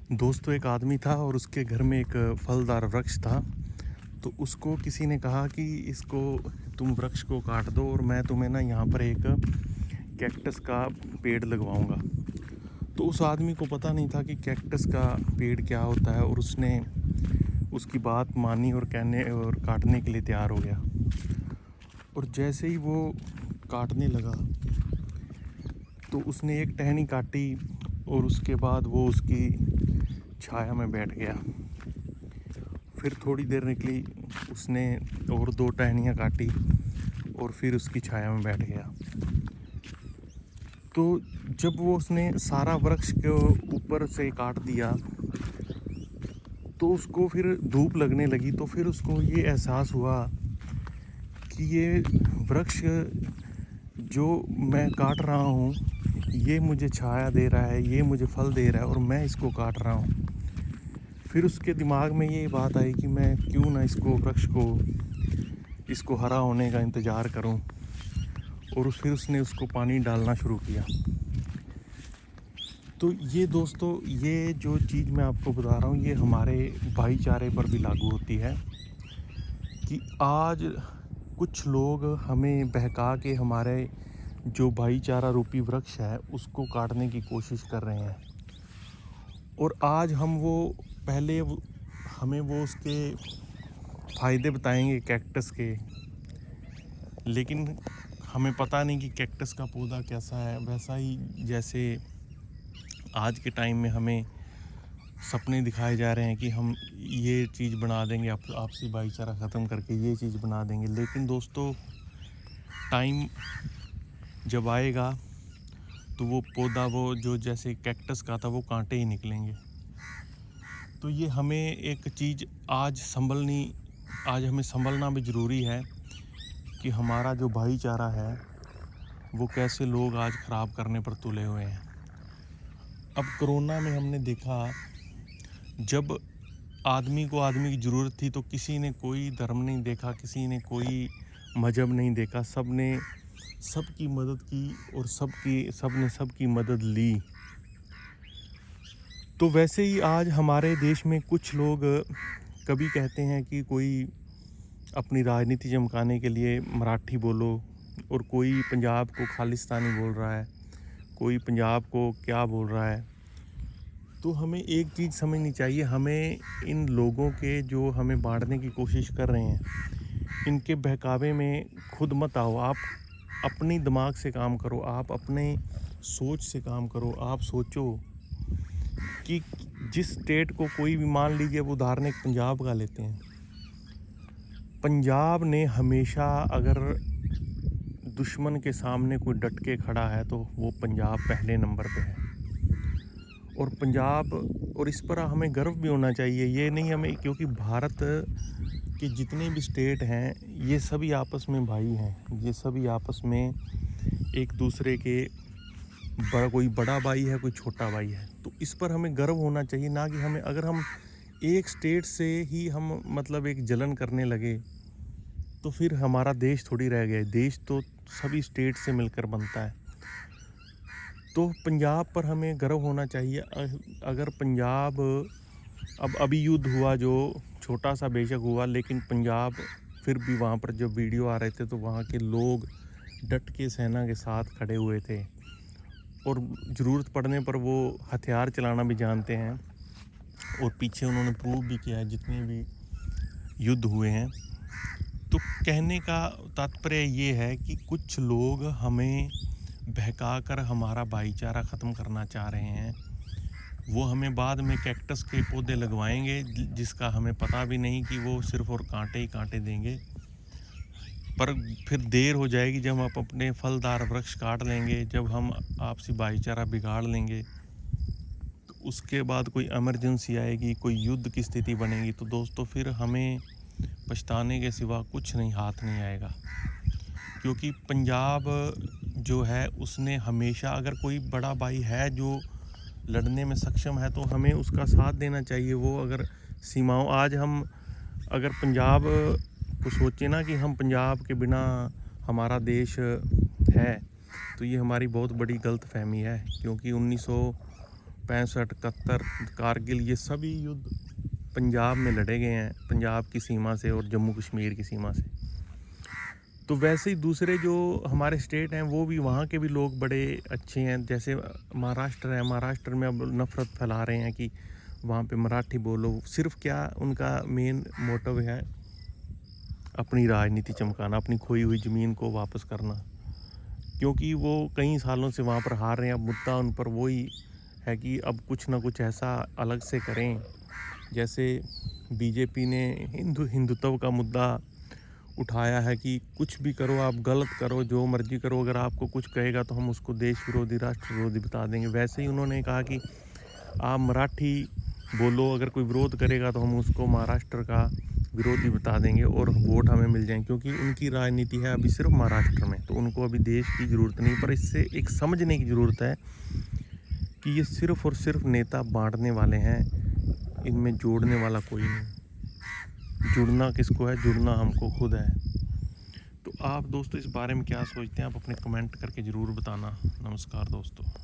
दोस्तों एक आदमी था और उसके घर में एक फलदार वृक्ष था। तो उसको किसी ने कहा कि इसको तुम वृक्ष को काट दो और मैं तुम्हें ना यहाँ पर एक कैक्टस का पेड़ लगवाऊंगा। तो उस आदमी को पता नहीं था कि कैक्टस का पेड़ क्या होता है और उसने उसकी बात मानी और कहने और काटने के लिए तैयार हो गया। और जैसे ही वो काटने लगा तो उसने एक टहनी काटी और उसके बाद वो उसकी छाया में बैठ गया। फिर थोड़ी देर निकली, उसने और दो टहनियाँ काटी और फिर उसकी छाया में बैठ गया। तो जब वो उसने सारा वृक्ष के ऊपर से काट दिया तो उसको फिर धूप लगने लगी। तो फिर उसको ये एहसास हुआ कि ये वृक्ष जो मैं काट रहा हूँ ये मुझे छाया दे रहा है, ये मुझे फल दे रहा है और मैं इसको काट रहा हूँ। फिर उसके दिमाग में ये बात आई कि मैं क्यों ना इसको वृक्ष को इसको हरा होने का इंतज़ार करूं। और फिर उसने उसको पानी डालना शुरू किया। तो ये दोस्तों, ये जो चीज़ मैं आपको बता रहा हूँ ये हमारे भाईचारे पर भी लागू होती है कि आज कुछ लोग हमें बहका के हमारे जो भाईचारा रूपी वृक्ष है उसको काटने की कोशिश कर रहे हैं। और आज हम वो पहले हमें वो उसके फ़ायदे बताएंगे कैक्टस के, लेकिन हमें पता नहीं कि कैक्टस का पौधा कैसा है। वैसा ही जैसे आज के टाइम में हमें सपने दिखाए जा रहे हैं कि हम ये चीज़ बना देंगे, आपसी भाईचारा ख़त्म करके ये चीज़ बना देंगे। लेकिन दोस्तों टाइम जब आएगा तो वो पौधा वो जो जैसे कैक्टस का था वो कांटे ही निकलेंगे। तो ये हमें एक चीज़ आज हमें संभलना भी ज़रूरी है कि हमारा जो भाईचारा है वो कैसे लोग आज ख़राब करने पर तुले हुए हैं। अब कोरोना में हमने देखा, जब आदमी को आदमी की ज़रूरत थी तो किसी ने कोई धर्म नहीं देखा, किसी ने कोई मज़हब नहीं देखा, सब ने सबकी मदद की और सब ने सबकी मदद ली। तो वैसे ही आज हमारे देश में कुछ लोग कभी कहते हैं कि कोई अपनी राजनीति चमकाने के लिए मराठी बोलो, और कोई पंजाब को खालिस्तानी बोल रहा है, कोई पंजाब को क्या बोल रहा है। तो हमें एक चीज़ समझनी चाहिए, हमें इन लोगों के जो हमें बांटने की कोशिश कर रहे हैं इनके बहकावे में खुद मत आओ। आप अपनी दिमाग से काम करो, आप अपने सोच से काम करो। आप सोचो कि जिस स्टेट को कोई भी, मान लीजिए वो उदाहरण एक पंजाब का लेते हैं, पंजाब ने हमेशा अगर दुश्मन के सामने कोई डट के खड़ा है तो वो पंजाब पहले नंबर पे है। और पंजाब, और इस पर हमें गर्व भी होना चाहिए। ये नहीं हमें, क्योंकि भारत के जितने भी स्टेट हैं ये सभी आपस में भाई हैं, ये सभी आपस में एक दूसरे के कोई बड़ा भाई है, कोई छोटा भाई है। तो इस पर हमें गर्व होना चाहिए, ना कि हमें अगर हम एक स्टेट से ही हम मतलब एक जलन करने लगे तो फिर हमारा देश थोड़ी रह गया। देश तो सभी स्टेट से मिलकर बनता है। तो पंजाब पर हमें गर्व होना चाहिए। अगर पंजाब, अब अभी युद्ध हुआ जो छोटा सा बेशक हुआ, लेकिन पंजाब फिर भी वहाँ पर जब वीडियो आ रहे थे तो वहाँ के लोग डट के सेना के साथ खड़े हुए थे और ज़रूरत पड़ने पर वो हथियार चलाना भी जानते हैं। और पीछे उन्होंने प्रूव भी किया है जितने भी युद्ध हुए हैं। तो कहने का तात्पर्य ये है कि कुछ लोग हमें बहकाकर हमारा भाईचारा ख़त्म करना चाह रहे हैं। वो हमें बाद में कैक्टस के पौधे लगवाएंगे जिसका हमें पता भी नहीं कि वो सिर्फ और कांटे ही कांटे देंगे। पर फिर देर हो जाएगी जब हम अपने फलदार वृक्ष काट लेंगे, जब हम आपसी भाईचारा बिगाड़ लेंगे। तो उसके बाद कोई इमरजेंसी आएगी, कोई युद्ध की स्थिति बनेगी, तो दोस्तों फिर हमें पछताने के सिवा कुछ नहीं हाथ नहीं आएगा। क्योंकि पंजाब जो है उसने हमेशा, अगर कोई बड़ा भाई है जो लड़ने में सक्षम है तो हमें उसका साथ देना चाहिए। वो अगर सीमाओं, आज हम अगर पंजाब को सोचें ना कि हम पंजाब के बिना हमारा देश है, तो ये हमारी बहुत बड़ी गलतफहमी है। क्योंकि 65, 71, कारगिल, ये सभी युद्ध पंजाब में लड़े गए हैं, पंजाब की सीमा से और जम्मू कश्मीर की सीमा से। तो वैसे ही दूसरे जो हमारे स्टेट हैं वो भी, वहाँ के भी लोग बड़े अच्छे हैं। जैसे महाराष्ट्र है, महाराष्ट्र में अब नफ़रत फैला रहे हैं कि वहाँ पे मराठी बोलो। सिर्फ क्या उनका मेन मोटिव है, अपनी राजनीति चमकाना, अपनी खोई हुई ज़मीन को वापस करना, क्योंकि वो कई सालों से वहाँ पर हार रहे हैं। अब मुद्दा उन पर वही है कि अब कुछ ना कुछ ऐसा अलग से करें। जैसे बीजेपी ने हिंदुत्व का मुद्दा उठाया है कि कुछ भी करो, आप गलत करो, जो मर्जी करो, अगर आपको कुछ कहेगा तो हम उसको देश विरोधी, राष्ट्र विरोधी बता देंगे। वैसे ही उन्होंने कहा कि आप मराठी बोलो, अगर कोई विरोध करेगा तो हम उसको महाराष्ट्र का विरोधी बता देंगे और वोट हमें मिल जाएंगे। क्योंकि उनकी राजनीति है अभी सिर्फ महाराष्ट्र में, तो उनको अभी देश की ज़रूरत नहीं। पर इससे एक समझने की ज़रूरत है कि ये सिर्फ और सिर्फ नेता बांटने वाले हैं, इनमें जोड़ने वाला कोई नहीं। जुड़ना किसको है? जुड़ना हमको खुद है। तो आप दोस्तों इस बारे में क्या सोचते हैं? आप अपने कमेंट करके ज़रूर बताना। नमस्कार दोस्तों।